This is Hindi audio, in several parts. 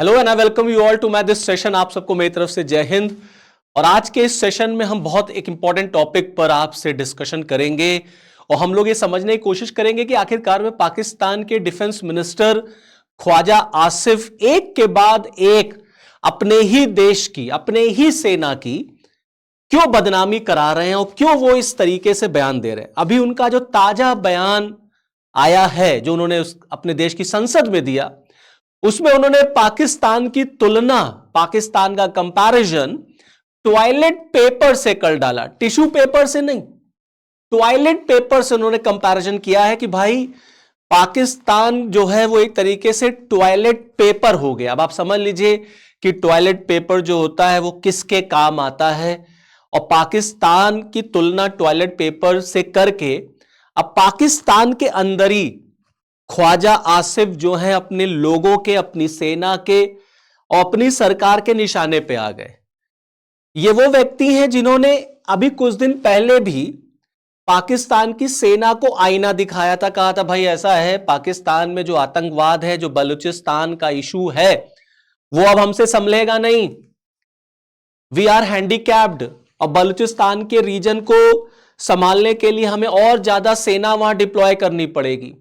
Hello and I welcome you all to my this session. आप सबको मेरी तरफ से जय हिंद। और आज के इस सेशन में हम बहुत एक इंपॉर्टेंट टॉपिक पर आपसे डिस्कशन करेंगे और हम लोग ये समझने की कोशिश करेंगे कि आखिरकार में पाकिस्तान के डिफेंस मिनिस्टर ख्वाजा आसिफ एक के बाद एक अपने ही देश की, अपने ही सेना की क्यों बदनामी करा रहे हैं और क्यों वो इस तरीके से बयान दे रहे हैं। अभी उनका जो ताजा बयान आया है, जो उन्होंने अपने देश की संसद में दिया, उसमें उन्होंने पाकिस्तान की तुलना, पाकिस्तान का कंपैरिजन टॉयलेट पेपर से कर डाला। टिश्यू पेपर से नहीं, टॉयलेट पेपर से उन्होंने कंपैरिजन किया है कि भाई पाकिस्तान जो है वो एक तरीके से टॉयलेट पेपर हो गया। अब आप समझ लीजिए कि टॉयलेट पेपर जो होता है वो किसके काम आता है, और पाकिस्तान की तुलना टॉयलेट पेपर से करके अब पाकिस्तान के अंदर ही ख्वाजा आसिफ जो है अपने लोगों के, अपनी सेना के और अपनी सरकार के निशाने पे आ गए। ये वो व्यक्ति हैं जिन्होंने अभी कुछ दिन पहले भी पाकिस्तान की सेना को आईना दिखाया था, कहा था भाई ऐसा है, पाकिस्तान में जो आतंकवाद है, जो बलूचिस्तान का इशू है, वो अब हमसे संभलेगा नहीं। वी आर हैंडीकैप्ड, और बलूचिस्तान के रीजन को संभालने के लिए हमें और ज्यादा सेना वहां डिप्लॉय करनी पड़ेगी।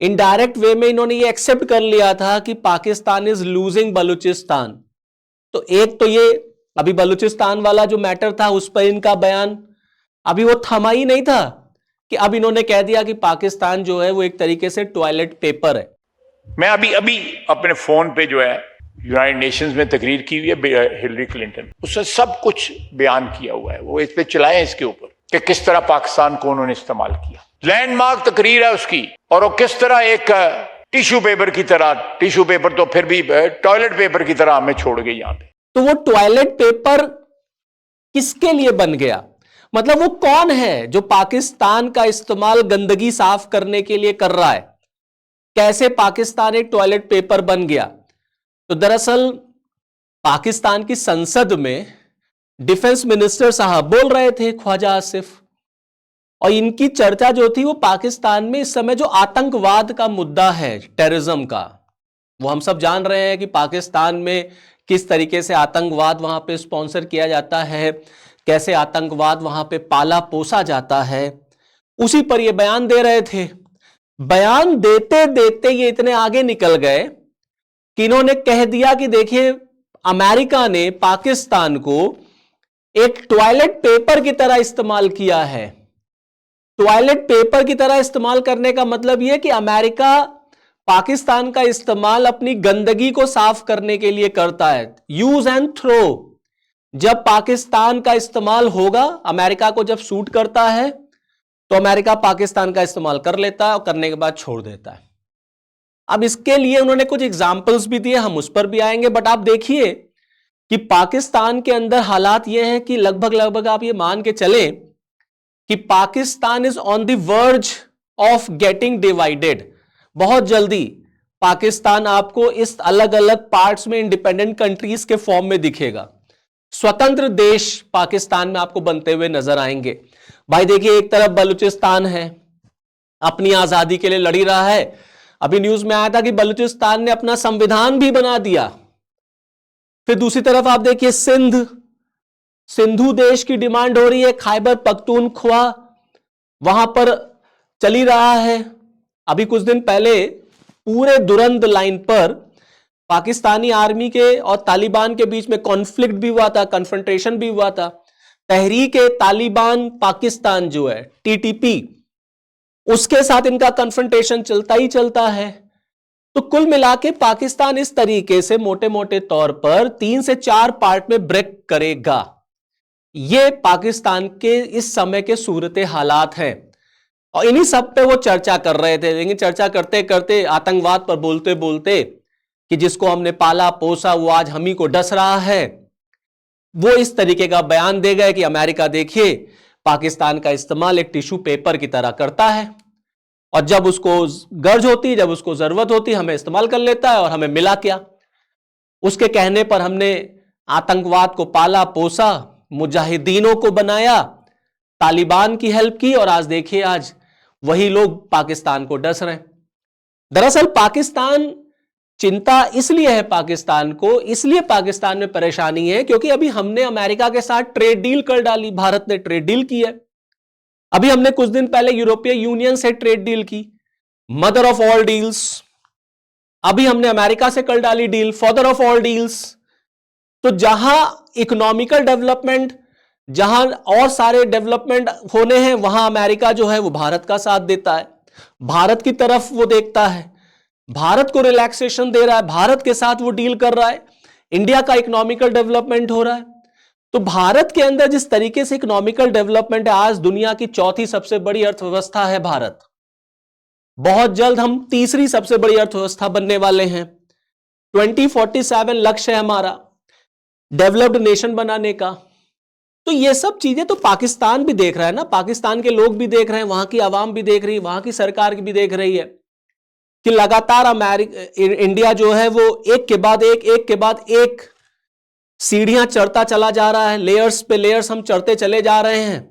इनडायरेक्ट वे में इन्होंने ये एक्सेप्ट कर लिया था कि पाकिस्तान इज लूजिंग बलूचिस्तान। तो एक तो ये अभी बलूचिस्तान वाला जो मैटर था उस पर इनका बयान अभी वो थमा ही नहीं था कि अब इन्होंने कह दिया कि पाकिस्तान जो है वो एक तरीके से टॉयलेट पेपर है। मैं अभी अपने फोन पे जो है यूनाइटेड नेशंस में तकरीर की हुई है हिलरी क्लिंटन, उसने सब कुछ बयान किया हुआ है। वो इस पे चलाए इसके ऊपर कि किस तरह पाकिस्तान को उन्होंने इस्तेमाल किया। लैंडमार्क तकरीर है उसकी, और वो किस तरह एक टिश्यू पेपर की तरह, टिश्यू पेपर तो फिर भी टॉयलेट पेपर की तरह हमें छोड़ गई यहां पे। तो वो टॉयलेट पेपर किसके लिए बन गया? मतलब वो कौन है जो पाकिस्तान का इस्तेमाल गंदगी साफ करने के लिए कर रहा है? कैसे पाकिस्तान एक टॉयलेट पेपर बन गया? तो दरअसल पाकिस्तान की संसद में डिफेंस मिनिस्टर साहब बोल रहे थे, ख्वाजा आसिफ, और इनकी चर्चा जो थी वो पाकिस्तान में इस समय जो आतंकवाद का मुद्दा है, टेररिज्म का, वो हम सब जान रहे हैं कि पाकिस्तान में किस तरीके से आतंकवाद वहां पे स्पॉन्सर किया जाता है, कैसे आतंकवाद वहां पे पाला पोसा जाता है, उसी पर ये बयान दे रहे थे। बयान देते देते ये इतने आगे निकल गए कि इन्होंने कह दिया कि देखिए अमेरिका ने पाकिस्तान को एक टॉयलेट पेपर की तरह इस्तेमाल किया है। टॉयलेट पेपर की तरह इस्तेमाल करने का मतलब यह कि अमेरिका पाकिस्तान का इस्तेमाल अपनी गंदगी को साफ करने के लिए करता है। Use and throw. जब पाकिस्तान का इस्तेमाल होगा, अमेरिका को जब सूट करता है तो अमेरिका पाकिस्तान का इस्तेमाल कर लेता है और करने के बाद छोड़ देता है। अब इसके लिए उन्होंने कुछ एग्जाम्पल्स भी दिए, हम उस पर भी आएंगे। बट आप देखिए कि पाकिस्तान के अंदर हालात यह है कि लगभग आप ये मान के चले कि Pakistan is on the verge of getting divided. बहुत जल्दी पाकिस्तान आपको इस अलग अलग पार्ट्स में इंडिपेंडेंट कंट्रीज के फॉर्म में दिखेगा। स्वतंत्र देश पाकिस्तान में आपको बनते हुए नजर आएंगे। भाई देखिए, एक तरफ बलूचिस्तान है, अपनी आजादी के लिए लड़ी रहा है। अभी न्यूज में आया था कि बलूचिस्तान ने अपना संविधान भी बना दिया। फिर दूसरी तरफ आप देखिए सिंधु देश की डिमांड हो रही है, खैबर पख्तूनख्वा वहां पर चली रहा है। अभी कुछ दिन पहले पूरे दुरंद लाइन पर पाकिस्तानी आर्मी के और तालिबान के बीच में कॉन्फ्लिक्ट भी हुआ था, कन्फ्रंटेशन भी हुआ था। तहरीक तालिबान पाकिस्तान जो है, टीटीपी, उसके साथ इनका कन्फ्रंटेशन चलता ही चलता है। तो कुल मिला के पाकिस्तान इस तरीके से मोटे मोटे तौर पर 3 से 4 पार्ट में ब्रेक करेगा। ये पाकिस्तान के इस समय के सूरत हालात हैं, और इन्हीं सब पे वो चर्चा कर रहे थे। लेकिन चर्चा करते करते, आतंकवाद पर बोलते बोलते कि जिसको हमने पाला पोसा वो आज हम ही को डस रहा है, वो इस तरीके का बयान दे गए कि अमेरिका देखिए पाकिस्तान का इस्तेमाल एक टिश्यू पेपर की तरह करता है, और जब उसको गर्ज होती, जब उसको जरूरत होती, हमें इस्तेमाल कर लेता है, और हमें मिला क्या? उसके कहने पर हमने आतंकवाद को पाला पोसा, मुजाहिदीनों को बनाया, तालिबान की हेल्प की, और आज देखिए आज वही लोग पाकिस्तान को डस रहे हैं। दरअसल पाकिस्तान चिंता इसलिए है पाकिस्तान को, इसलिए पाकिस्तान में परेशानी है क्योंकि अभी हमने अमेरिका के साथ ट्रेड डील कर डाली, भारत ने ट्रेड डील की है। अभी हमने कुछ दिन पहले यूरोपीय यूनियन से ट्रेड डील की, मदर ऑफ ऑल डील्स। अभी हमने अमेरिका से कर डाली deal, father of all deals. तो जहां इकोनॉमिकल डेवलपमेंट, जहां और सारे डेवलपमेंट होने हैं, वहां अमेरिका जो है वो भारत का साथ देता है, भारत की तरफ वो देखता है, भारत को रिलैक्सेशन दे रहा है, भारत के साथ वो डील कर रहा है, इंडिया का इकोनॉमिकल डेवलपमेंट हो रहा है। तो भारत के अंदर जिस तरीके से इकोनॉमिकल डेवलपमेंट है, आज दुनिया की चौथी सबसे बड़ी अर्थव्यवस्था है भारत। बहुत जल्द हम तीसरी सबसे बड़ी अर्थव्यवस्था बनने वाले हैं। 2047 लक्ष्य है हमारा डेवलप्ड नेशन बनाने का। तो ये सब चीजें तो पाकिस्तान भी देख रहा है ना, पाकिस्तान के लोग भी देख रहे हैं, वहां की आवाम भी देख रही है, वहां की सरकार भी देख रही है कि लगातार इंडिया जो है वो एक के बाद एक सीढ़ियां चढ़ता चला जा रहा है, लेयर्स पे लेयर्स हम चढ़ते चले जा रहे हैं।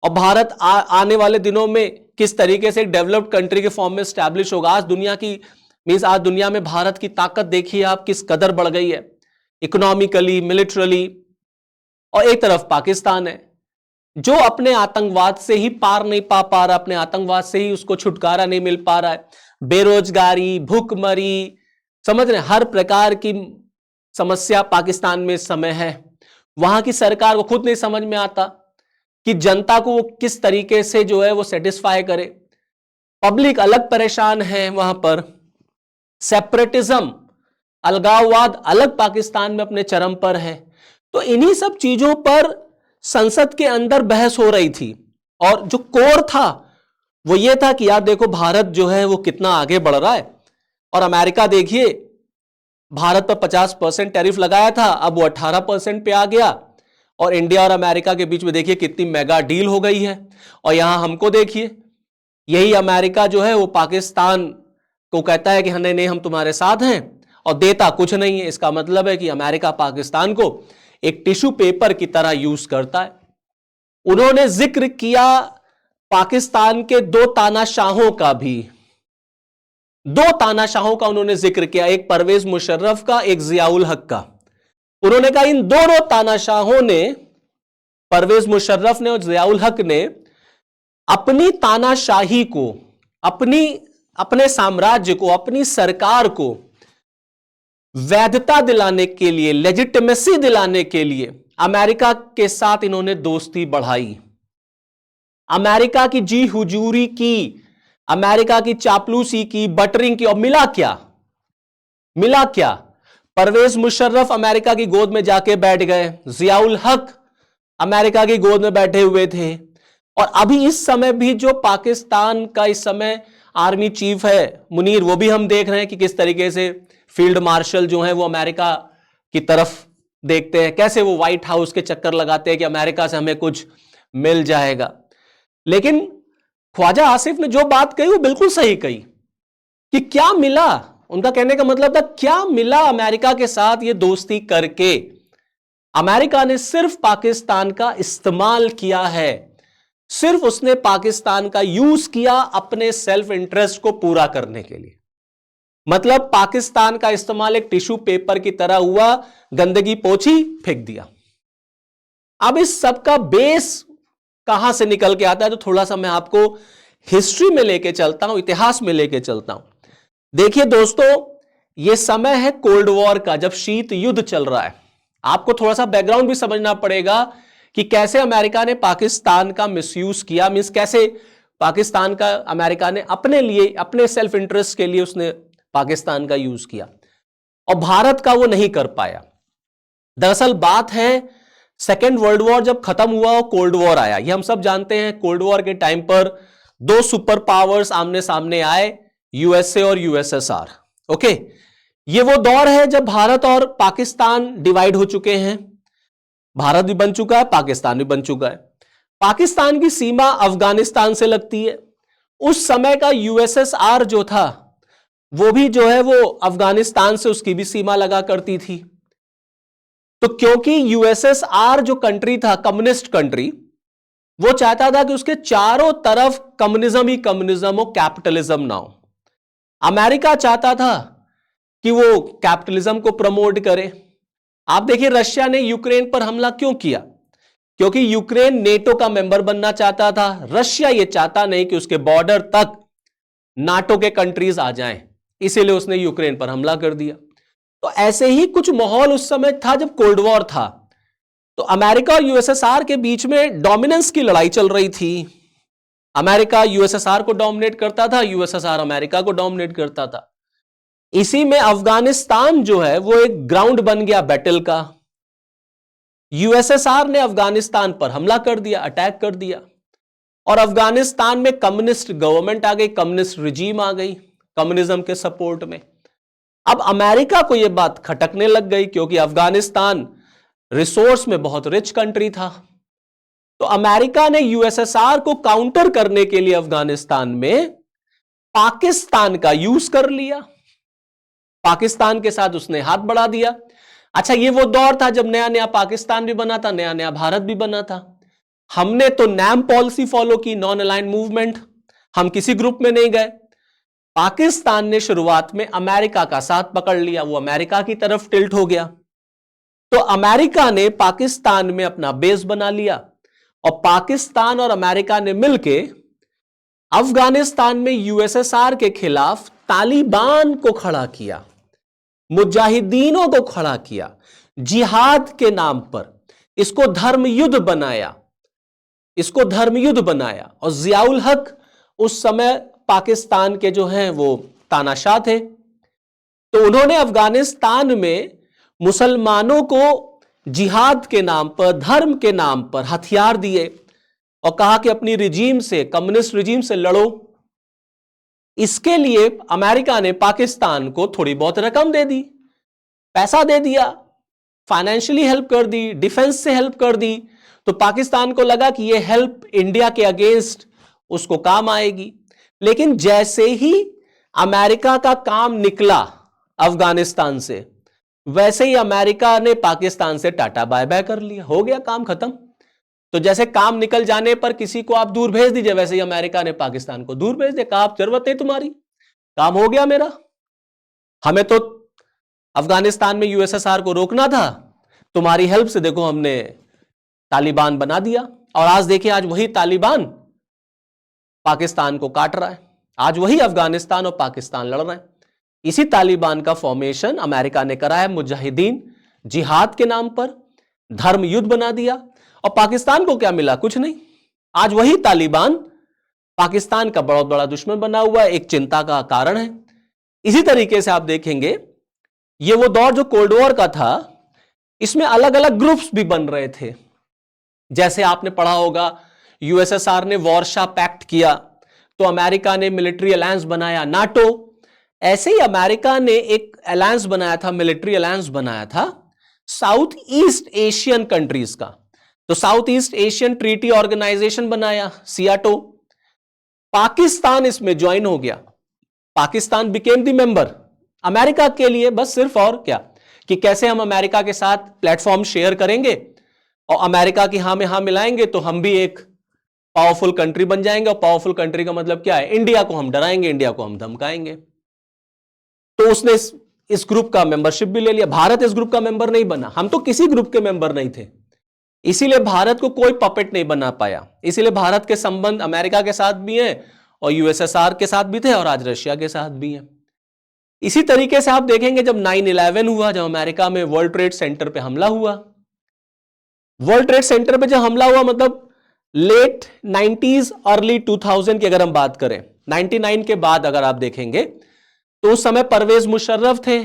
और भारत आने वाले दिनों में किस तरीके से एक डेवलप्ड कंट्री के फॉर्म में स्टैब्लिश होगा। आज दुनिया में भारत की ताकत देखिए आप किस कदर बढ़ गई है, इकोनॉमिकली, मिलिट्रली। और एक तरफ पाकिस्तान है जो अपने आतंकवाद से ही पार नहीं पा रहा, अपने आतंकवाद से ही उसको छुटकारा नहीं मिल पा रहा है। बेरोजगारी, भूखमरी, समझ रहे, हर प्रकार की समस्या पाकिस्तान में इस समय है। वहां की सरकार को खुद नहीं समझ में आता कि जनता को वो किस तरीके से जो है वो सेटिस्फाई करे। पब्लिक अलग परेशान है, वहां पर सेपरेटिज्म, अलगाववाद अलग पाकिस्तान में अपने चरम पर है। तो इन्हीं सब चीजों पर संसद के अंदर बहस हो रही थी और जो कोर था वो ये था कि यार देखो भारत जो है वो कितना आगे बढ़ रहा है। और अमेरिका देखिए, भारत पर 50% टैरिफ लगाया था, अब वो 18% पे आ गया। और इंडिया और अमेरिका के बीच में देखिए कितनी मेगा डील हो गई है। और यहां हमको देखिए, यही अमेरिका जो है वो पाकिस्तान को कहता है कि नहीं नहीं हम तुम्हारे साथ हैं, और देता कुछ नहीं है। इसका मतलब है कि अमेरिका पाकिस्तान को एक टिश्यू पेपर की तरह यूज करता है। उन्होंने जिक्र किया पाकिस्तान के दो तानाशाहों का भी, दो तानाशाहों का उन्होंने जिक्र किया, एक परवेज मुशर्रफ का, एक जियाउल हक का। उन्होंने कहा इन दोनों तानाशाहों ने, परवेज मुशर्रफ ने और जियाउल हक ने, अपनी तानाशाही को, अपने साम्राज्य को, अपनी सरकार को वैधता दिलाने के लिए, लेजिटिमेसी दिलाने के लिए अमेरिका के साथ इन्होंने दोस्ती बढ़ाई, अमेरिका की जी हुजूरी की, अमेरिका की चापलूसी की, बटरिंग की। और मिला क्या? परवेज मुशर्रफ अमेरिका की गोद में जाके बैठ गए, जियाउल हक अमेरिका की गोद में बैठे हुए थे। और अभी इस समय भी जो पाकिस्तान का इस समय आर्मी चीफ है मुनीर, वो भी हम देख रहे हैं कि किस तरीके से फील्ड मार्शल जो है वो अमेरिका की तरफ देखते हैं, कैसे वो व्हाइट हाउस के चक्कर लगाते हैं कि अमेरिका से हमें कुछ मिल जाएगा। लेकिन ख्वाजा आसिफ ने जो बात कही वो बिल्कुल सही कही कि क्या मिला, उनका कहने का मतलब था क्या मिला अमेरिका के साथ ये दोस्ती करके। अमेरिका ने सिर्फ पाकिस्तान का इस्तेमाल किया है, सिर्फ उसने पाकिस्तान का यूज किया अपने सेल्फ इंटरेस्ट को पूरा करने के लिए। मतलब पाकिस्तान का इस्तेमाल एक टिश्यू पेपर की तरह हुआ, गंदगी पोंछी, फेंक दिया। अब इस सब का बेस कहां से निकल के आता है, तो थोड़ा सा मैं आपको हिस्ट्री में लेके चलता हूं, इतिहास में लेके चलता हूं। देखिए दोस्तों, यह समय है कोल्ड वॉर का, जब शीत युद्ध चल रहा है। आपको थोड़ा सा बैकग्राउंड भी समझना पड़ेगा कि कैसे अमेरिका ने पाकिस्तान का मिसयूज किया, मींस कैसे पाकिस्तान का अमेरिका ने अपने लिए, अपने सेल्फ इंटरेस्ट के लिए उसने पाकिस्तान का यूज किया, और भारत का वो नहीं कर पाया। दरअसल बात है, सेकेंड वर्ल्ड वॉर जब खत्म हुआ और कोल्ड वॉर आया, ये हम सब जानते हैं। कोल्ड वॉर के टाइम पर दो सुपर पावर्स आमने सामने आए, यूएसए और यूएसएसआर। ओके, ये वो दौर है जब भारत और पाकिस्तान डिवाइड हो चुके हैं। भारत भी बन चुका है, पाकिस्तान भी बन चुका है। पाकिस्तान की सीमा अफगानिस्तान से लगती है। उस समय का यूएसएसआर जो था वो भी जो है वो अफगानिस्तान से उसकी भी सीमा लगा करती थी। तो क्योंकि यूएसएसआर जो कंट्री था, कम्युनिस्ट कंट्री, वो चाहता था कि उसके चारों तरफ कम्युनिज्म ही कम्युनिज्म हो, कैपिटलिज्म ना हो। अमेरिका चाहता था कि वो कैपिटलिज्म को प्रमोट करे। आप देखिए रशिया ने यूक्रेन पर हमला क्यों किया? क्योंकि यूक्रेन नेटो का मेंबर बनना चाहता था। रशिया ये चाहता नहीं कि उसके बॉर्डर तक नाटो के कंट्रीज आ जाएं, इसीलिए उसने यूक्रेन पर हमला कर दिया। तो ऐसे ही कुछ माहौल उस समय था जब कोल्ड वॉर था, तो अमेरिका और यूएसएसआर के बीच में डोमिनेंस की लड़ाई चल रही थी। अमेरिका यूएसएसआर को डोमिनेट करता था, यूएसएसआर अमेरिका को डोमिनेट करता था। इसी में अफगानिस्तान जो है वो एक ग्राउंड बन गया बैटल का। यूएसएसआर ने अफगानिस्तान पर हमला कर दिया, अटैक कर दिया, और अफगानिस्तान में कम्युनिस्ट गवर्नमेंट आ गई, कम्युनिस्ट रिजीम आ गई कम्युनिज्म के सपोर्ट में। अब अमेरिका को यह बात खटकने लग गई, क्योंकि अफगानिस्तान रिसोर्स में बहुत रिच कंट्री था। तो अमेरिका ने यूएसएसआर को काउंटर करने के लिए अफगानिस्तान में पाकिस्तान का यूज कर लिया। पाकिस्तान के साथ उसने हाथ बढ़ा दिया। अच्छा, ये वो दौर था जब नया नया पाकिस्तान भी बना था, नया नया भारत भी बना था। हमने तो नैम पॉलिसी फॉलो की, नॉन अलाइंड मूवमेंट, हम किसी ग्रुप में नहीं गए। पाकिस्तान ने शुरुआत में अमेरिका का साथ पकड़ लिया, वो अमेरिका की तरफ टिल्ट हो गया। तो अमेरिका ने पाकिस्तान में अपना बेस बना लिया, और पाकिस्तान और अमेरिका ने मिलके अफगानिस्तान में यूएसएसआर के खिलाफ तालिबान को खड़ा किया, मुजाहिदीनों को खड़ा किया, जिहाद के नाम पर इसको धर्म युद्ध बनाया, इसको धर्म युद्ध बनाया। और जियाउल हक उस समय पाकिस्तान के जो हैं वो तानाशाह थे, तो उन्होंने अफगानिस्तान में मुसलमानों को जिहाद के नाम पर, धर्म के नाम पर हथियार दिए और कहा कि अपनी रिजीम से, कम्युनिस्ट रिजीम से लड़ो। इसके लिए अमेरिका ने पाकिस्तान को थोड़ी बहुत रकम दे दी, पैसा दे दिया, फाइनेंशियली हेल्प कर दी, डिफेंस से हेल्प कर दी। तो पाकिस्तान को लगा कि यह हेल्प इंडिया के अगेंस्ट उसको काम आएगी। लेकिन जैसे ही अमेरिका का काम निकला अफगानिस्तान से, वैसे ही अमेरिका ने पाकिस्तान से टाटा बाय बाय कर लिया, हो गया काम खत्म। तो जैसे काम निकल जाने पर किसी को आप दूर भेज दीजिए, वैसे ही अमेरिका ने पाकिस्तान को दूर भेज दिया, कहा आप जरूरत है तुम्हारी, काम हो गया मेरा। हमें तो अफगानिस्तान में यूएसएसआर को रोकना था, तुम्हारी हेल्प से देखो हमने तालिबान बना दिया। और आज देखिए, आज वही तालिबान पाकिस्तान को काट रहा है, आज वही अफगानिस्तान और पाकिस्तान लड़ रहे हैं। इसी तालिबान का फॉर्मेशन अमेरिका ने कराया, मुजाहिदीन जिहाद के नाम पर धर्म युद्ध बना दिया। और पाकिस्तान को क्या मिला? कुछ नहीं। आज वही तालिबान पाकिस्तान का बहुत बड़ा दुश्मन बना हुआ है, एक चिंता का कारण है। इसी तरीके से आप देखेंगे, ये वो दौर जो कोल्ड वॉर का था, इसमें अलग अलग ग्रुप्स भी बन रहे थे। जैसे आपने पढ़ा होगा, यूएसएसआर ने वार्शा पैक्ट किया, तो अमेरिका ने मिलिट्री अलायंस बनाया, नाटो। ऐसे ही अमेरिका ने एक अलायंस बनाया था, मिलिट्री अलायंस बनाया था साउथ ईस्ट एशियन कंट्रीज का। तो south east Asian treaty organization बनाया, सियाटो। पाकिस्तान इसमें ज्वाइन हो गया, Pakistan became the member. America के लिए बस सिर्फ और क्या, कि कैसे हम अमेरिका के साथ प्लेटफॉर्म शेयर करेंगे और अमेरिका की हां में हां मिलाएंगे तो हम भी एक पावरफुल कंट्री बन जाएंगे। और पावरफुल कंट्री का मतलब क्या है? इंडिया को हम डराएंगे, इंडिया को हम धमकाएंगे। तो उसने इस ग्रुप का मेंबरशिप भी ले लिया। भारत इस ग्रुप का मेंबर नहीं बना, हम तो किसी ग्रुप के मेंबर नहीं थे, इसीलिए भारत को कोई पपेट नहीं बना पाया। इसीलिए भारत के संबंध अमेरिका के साथ भी हैं और यूएसएसआर के साथ भी थे और आज रशिया के साथ भी हैं। इसी तरीके से आप देखेंगे, जब 9/11 हुआ, जब अमेरिका में वर्ल्ड ट्रेड सेंटर पे हमला हुआ, वर्ल्ड ट्रेड सेंटर पे जब हमला हुआ, मतलब लेट 90s अर्ली 2000 की अगर हम बात करें, 99 के बाद अगर आप देखेंगे तो उस समय परवेज मुशर्रफ थे,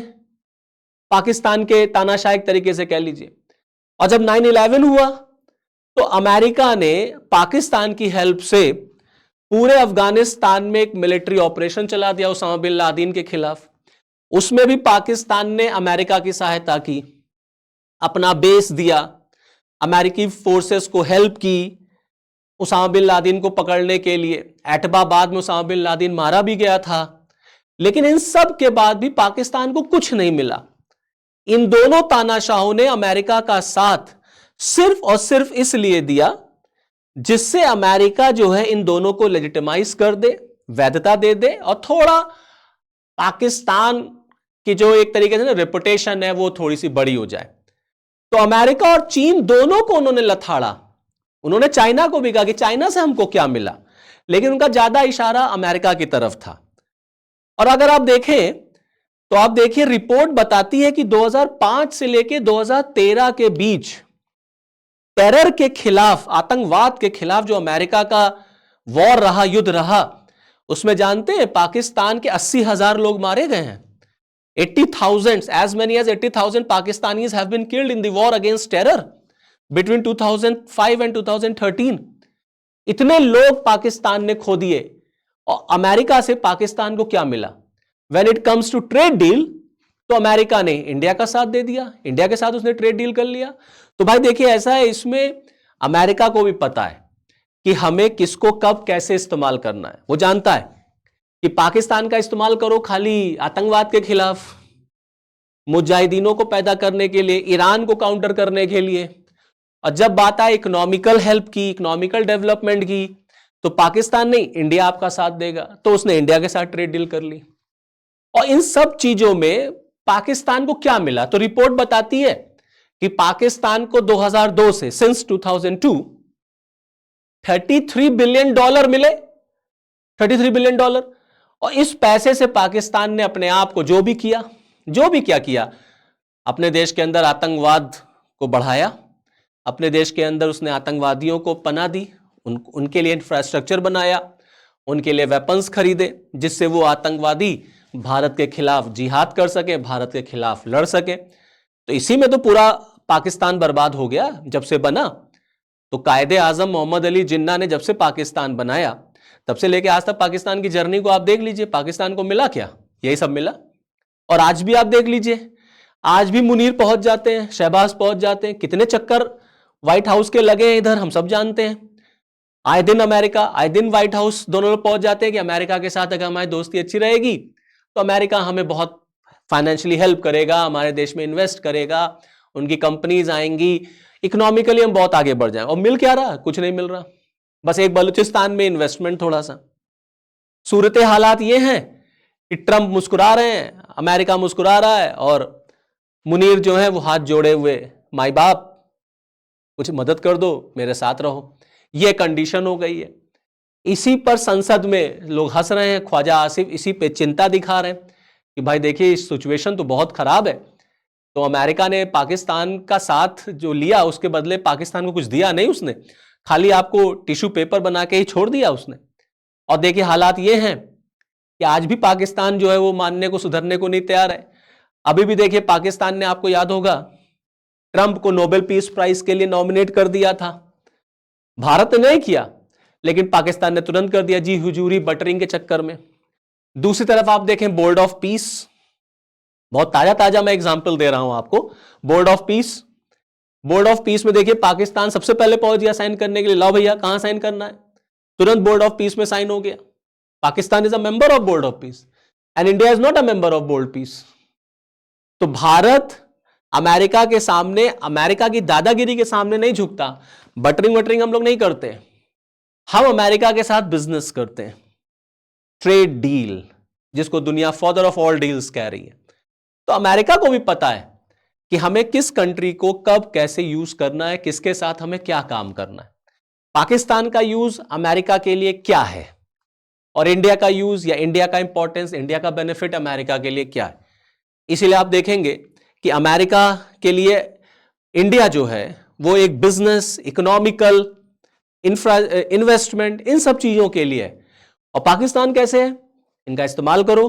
पाकिस्तान के तानाशाह एक तरीके से कह लीजिए। और जब 9/11 हुआ तो अमेरिका ने पाकिस्तान की हेल्प से पूरे अफगानिस्तान में एक मिलिट्री ऑपरेशन चला दिया उसामा बिन लादेन के खिलाफ। उसमें भी पाकिस्तान ने अमेरिका की सहायता की, अपना बेस दिया, अमेरिकी फोर्सेस को हेल्प की उसामा बिन लादेन को पकड़ने के लिए। एटबाबाद में उसामा बिन लादेन मारा भी गया था। लेकिन इन सब के बाद भी पाकिस्तान को कुछ नहीं मिला। इन दोनों तानाशाहों ने अमेरिका का साथ सिर्फ और सिर्फ इसलिए दिया जिससे अमेरिका जो है इन दोनों को लेजिटिमाइज कर दे, वैधता दे दे और थोड़ा पाकिस्तान कि जो एक तरीके से ना रेपुटेशन है वो थोड़ी सी बड़ी हो जाए। तो अमेरिका और चीन दोनों को उन्होंने लथाड़ा। उन्होंने चाइना को भी कहा कि चाइना से हमको क्या मिला, लेकिन उनका ज्यादा इशारा अमेरिका की तरफ था। और अगर आप देखें तो आप देखिए रिपोर्ट बताती है कि 2005 से लेकर 2013 के बीच टेरर के खिलाफ, आतंकवाद के खिलाफ जो अमेरिका का वॉर रहा, युद्ध रहा, उसमें जानते हैं पाकिस्तान के 80,000 लोग मारे गए हैं। 80,000, as many as 80,000 Pakistanis have been killed in the war against terror between 2005 and 2013. इतने लोग पाकिस्तान ने खो दिए। और अमेरिका से पाकिस्तान को क्या मिला? When it comes to trade deal, तो अमेरिका ने इंडिया का साथ दे दिया, इंडिया के साथ उसने ट्रेड डील कर लिया। तो भाई देखिए ऐसा है, इसमें अमेरिका को भी पता है कि हमें किसको कब कैसे इस्तेमाल करना है। वो जानता है कि पाकिस्तान का इस्तेमाल करो खाली आतंकवाद के खिलाफ, मुजाहिदीनों को पैदा करने के लिए, ईरान को काउंटर करने के लिए, और जब बात आए इकोनॉमिकल हेल्प की, इकोनॉमिकल डेवलपमेंट की, तो पाकिस्तान नहीं, इंडिया आपका साथ देगा। तो उसने इंडिया के साथ ट्रेड डील कर ली। और इन सब चीजों में पाकिस्तान को क्या मिला? तो रिपोर्ट बताती है कि पाकिस्तान को 2002 से सिंस 2002 $33 बिलियन मिले, $33 बिलियन। और इस पैसे से पाकिस्तान ने अपने आप को जो भी किया, अपने देश के अंदर आतंकवाद को बढ़ाया, अपने देश के अंदर उसने आतंकवादियों को पनाह दी, उनके लिए इंफ्रास्ट्रक्चर बनाया, उनके लिए वेपन्स खरीदे, जिससे वो आतंकवादी भारत के खिलाफ जिहाद कर सके, भारत के खिलाफ लड़ सके। तो इसी में तो पूरा पाकिस्तान बर्बाद हो गया जब से बना। तो कायदे आजम मोहम्मद अली जिन्ना ने जब से पाकिस्तान बनाया, तब से लेके आज तक पाकिस्तान की जर्नी को आप देख लीजिए, पाकिस्तान को मिला क्या? यही सब मिला। और आज भी आप देख लीजिए, आज भी मुनीर पहुंच जाते हैं, शहबाज पहुंच जाते हैं, कितने चक्कर व्हाइट हाउस के लगे हैं इधर, हम सब जानते हैं। आए दिन अमेरिका, आए दिन व्हाइट हाउस, दोनों लोग पहुंच जाते हैं कि अमेरिका के साथ अगर हमारी दोस्ती अच्छी रहेगी तो अमेरिका हमें बहुत फाइनेंशियली हेल्प करेगा, हमारे देश में इन्वेस्ट करेगा, उनकी कंपनीज आएंगी, इकोनॉमिकली हम बहुत आगे बढ़ जाएं। और मिल क्या रहा? कुछ नहीं मिल रहा, बस एक बलूचिस्तान में इन्वेस्टमेंट थोड़ा सा। सूरत हालात ये हैं कि ट्रंप मुस्कुरा रहे हैं, अमेरिका मुस्कुरा रहा है, और मुनीर जो है वो हाथ जोड़े हुए, माई बाप कुछ मदद कर दो, मेरे साथ रहो। ये कंडीशन हो गई है। इसी पर संसद में लोग हंस रहे हैं, ख्वाजा आसिफ इसी पे चिंता दिखा रहे हैं कि भाई देखिए इस सिचुएशन तो बहुत खराब है। तो अमेरिका ने पाकिस्तान का साथ जो लिया, उसके बदले पाकिस्तान को कुछ दिया नहीं उसने, खाली आपको टिश्यू पेपर बना के ही छोड़ दिया उसने। और देखिए हालात ये हैं कि आज भी पाकिस्तान जो है वो मानने को, सुधरने को नहीं तैयार है। अभी भी देखिए पाकिस्तान ने, आपको याद होगा, ट्रंप को नोबेल पीस प्राइज के लिए नॉमिनेट कर दिया था। भारत ने नहीं किया, लेकिन पाकिस्तान ने तुरंत कर दिया, जी हुजूरी बटरिंग के चक्कर में। दूसरी तरफ आप देखें बोर्ड ऑफ पीस, बहुत ताजा मैं एग्जांपल दे रहा हूं आपको। बोर्ड ऑफ पीस में देखिए पाकिस्तान सबसे पहले पहुंच गया साइन करने के लिए। लाओ भैया कहां साइन करना है, तुरंत बोर्ड ऑफ पीस में साइन हो गया। Pakistan is a member of board of peace and India is not a member of board peace. तो भारत अमेरिका के सामने, अमेरिका की दादागिरी के सामने नहीं झुकता। बटरिंग हम लोग नहीं करते, हम अमेरिका के साथ बिजनेस करते हैं, ट्रेड डील, जिसको दुनिया फादर ऑफ ऑल डील्स कह रही है। तो अमेरिका को भी पता है कि हमें किस कंट्री को कब कैसे यूज करना है, किसके साथ हमें क्या काम करना है। पाकिस्तान का यूज अमेरिका के लिए क्या है, और इंडिया का यूज या इंडिया का इंपॉर्टेंस, इंडिया का बेनिफिट अमेरिका के लिए क्या है। इसीलिए आप देखेंगे कि अमेरिका के लिए इंडिया जो है वो एक बिजनेस, इकोनॉमिकल, इन्वेस्टमेंट, इन सब चीजों के लिए है। और पाकिस्तान कैसे है? इनका इस्तेमाल करो,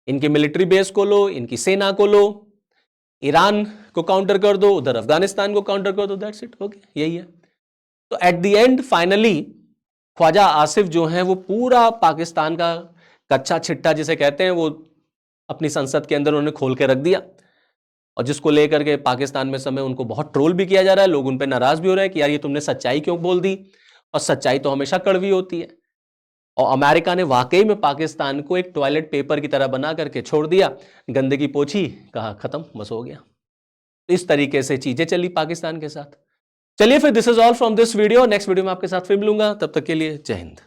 इनके मिलिट्री बेस को लो, इनकी सेना को लो, ईरान को काउंटर कर दो, उधर अफगानिस्तान को काउंटर कर दो, दैट्स इट, ओके, यही है। तो at the end finally Khawaja Asif जो है वो पूरा पाकिस्तान का कच्चा छिट्टा जिसे कहते हैं, वो अपनी संसद के अंदर उन्होंने खोल के रख दिया। और जिसको लेकर के पाकिस्तान में समय उनको बहुत ट्रोल भी किया जा रहा है, लोग उन पर नाराज भी हो रहे हैं कि यार ये तुमने सच्चाई क्यों बोल दी, और सच्चाई तो हमेशा कड़वी होती है। और अमेरिका ने वाकई में पाकिस्तान को एक टॉयलेट पेपर की तरह बना करके छोड़ दिया, गंदगी पोछी, कहा खत्म, बस हो गया। इस तरीके से चीजें चली पाकिस्तान के साथ। चलिए फिर, this is all from this video. Next video में आपके साथ फिर मिलूंगा, तब तक के लिए जय हिंद।